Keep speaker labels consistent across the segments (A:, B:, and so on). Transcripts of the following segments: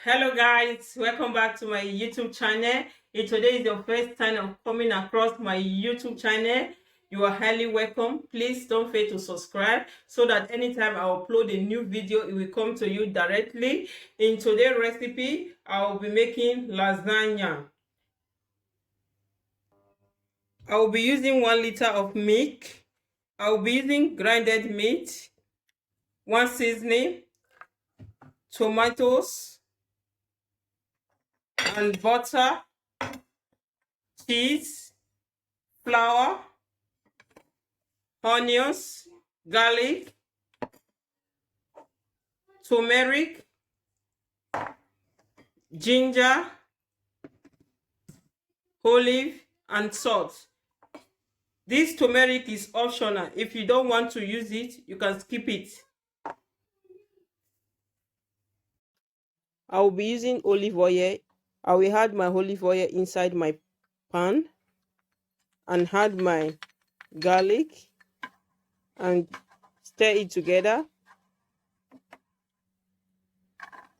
A: Hello guys, welcome back to my YouTube channel. If today is your first time of coming across my YouTube channel, you are highly welcome. Please don't fail to subscribe so that anytime I upload a new video, it will come to you directly. In today's recipe, I will be making lasagna. I will be using 1 liter of milk. I will be using grinded meat, one seasoning, tomatoes, and butter, cheese, flour, onions, garlic, turmeric, ginger, olive, and salt. This turmeric is optional. If you don't want to use it, you can skip it. I will be using olive oil. I will add my olive oil inside my pan and add my garlic and stir it together.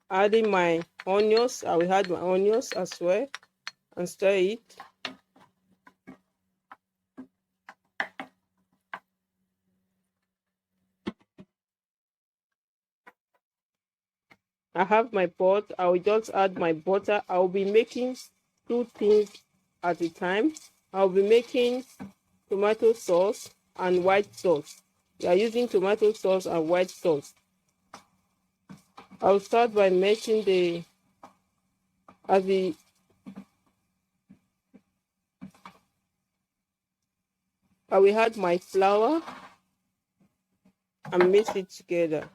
A: Adding my onions, I will add my onions as well and stir it. I have my pot. I will just add my butter. I will be making two things at a time. I will be making tomato sauce and white sauce. We are using tomato sauce and white sauce. I will start by making I will add my flour and mix it together.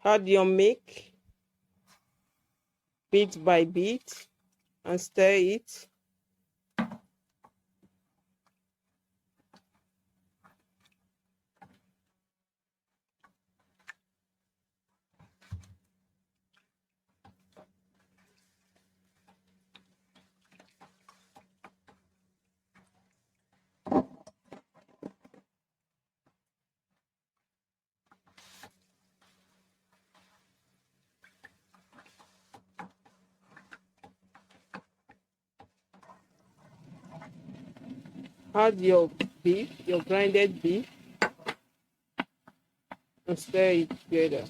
A: Add your milk bit by bit and stir it. Add your beef, your grinded beef, and stir it together.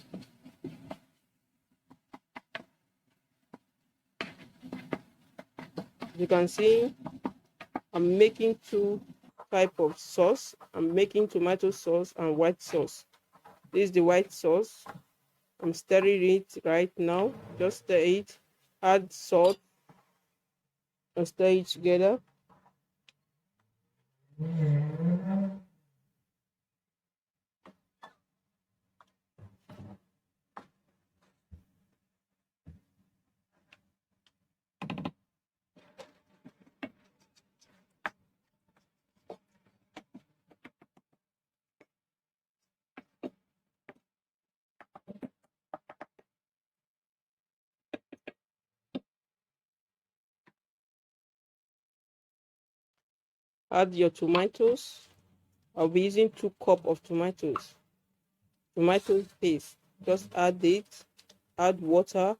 A: You can see I'm making two type of sauce. I'm making tomato sauce and white sauce. This is the white sauce. I'm stirring it right now. Just stir it. Add salt and stir it together. Add your tomatoes. I'll be using 2 cups of tomatoes. Tomato paste. Just add it. Add water.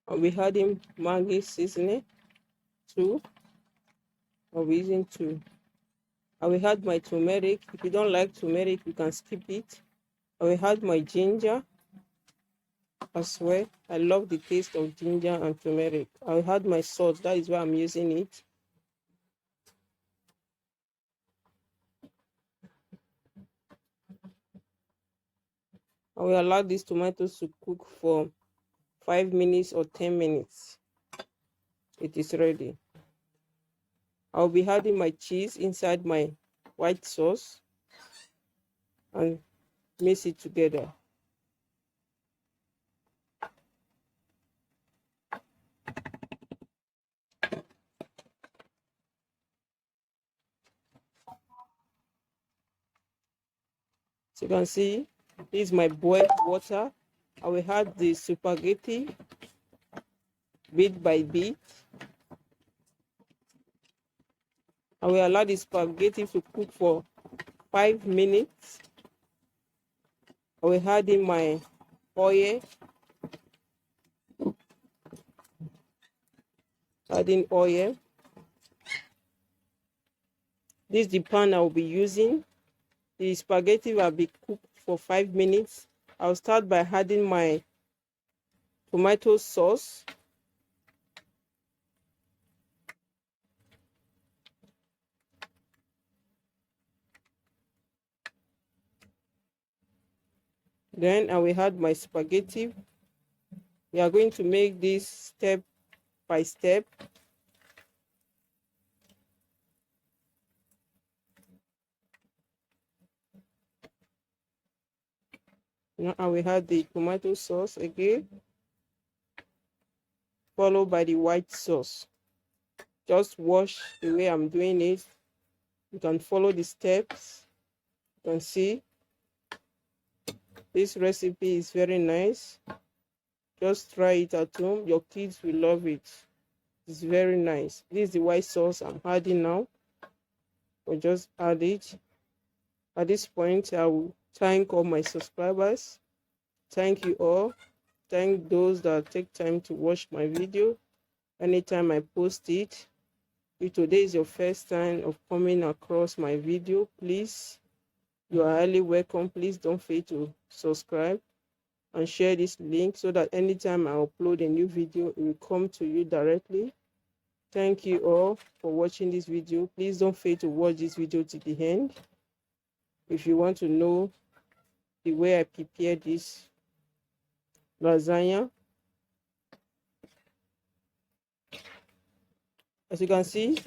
A: I'll be adding Maggi seasoning. 2. I'll be using 2. I will add my turmeric. If you don't like turmeric, you can skip it. I will add my ginger as well. I love the taste of ginger and turmeric. I will add my salt. That is why I'm using it. I will allow these tomatoes to cook for 5 minutes or 10 minutes. It is ready. I'll be adding my cheese inside my white sauce and mix it together. So you can see, this is my boiled water. I will add the spaghetti bit by bit. I will allow the spaghetti to cook for 5 minutes. I will add in my oil. Adding oil. This is the pan I will be using. The spaghetti will be cooked for 5 minutes. I'll start by adding my tomato sauce. Then I will add my spaghetti. We are going to make this step by step. Now I will add the tomato sauce again, followed by the white sauce. Just watch the way I'm doing it. You can follow the steps. You can see this recipe is very nice. Just try it at home. Your kids will love it. It's very nice. This is the white sauce I'm adding now. We'll just add it. At this point, I will thank all my subscribers. Thank you all. Thank those that take time to watch my video anytime I post it. If today is your first time of coming across my video, please, you are highly welcome. Please don't fail to subscribe and share this link so that anytime I upload a new video, it will come to you directly. Thank you all for watching this video. Please don't fail to watch this video to the end. If you want to know the way I prepare this lasagna, as you can see,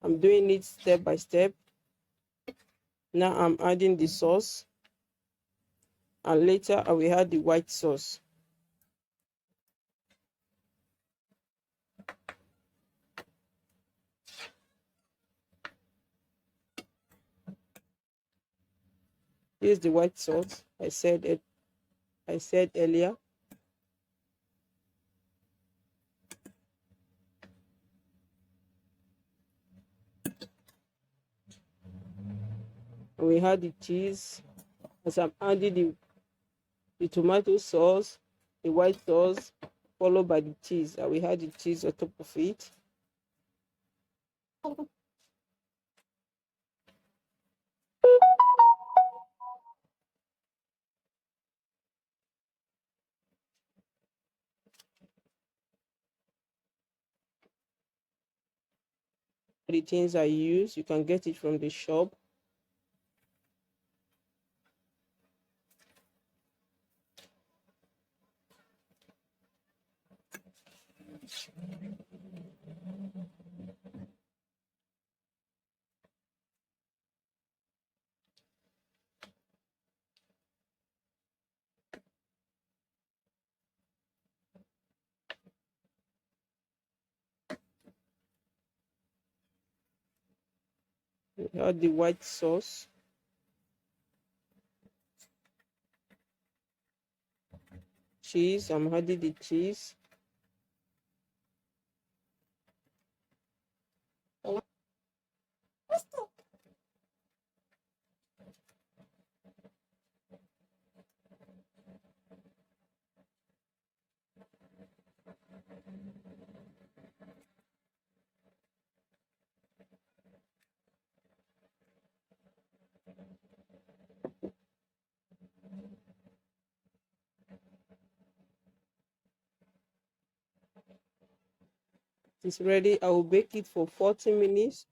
A: I'm doing it step by step. Now I'm adding the sauce, and later I will add the white sauce. This is the white sauce I said earlier. And we add the cheese. As I'm adding the tomato sauce, the white sauce, followed by the cheese. I will add the cheese on top of it. The things I use, you can get it from the shop. We add the white sauce. Cheese, I'm adding the cheese. It's ready. I will bake it for 40 minutes.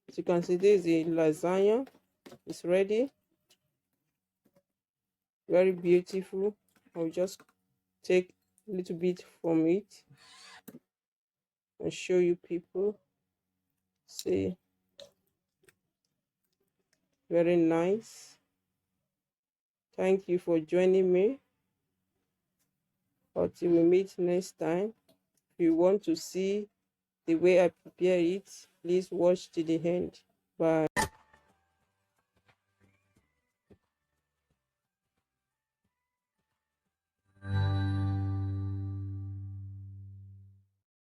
A: As you can see, this is the lasagna. It's ready. Very beautiful. I'll just take a little bit from it and show you people. See, very nice. Thank you for joining me. Until we meet next time. If you want to see the way I prepare it, please watch to the end. Bye.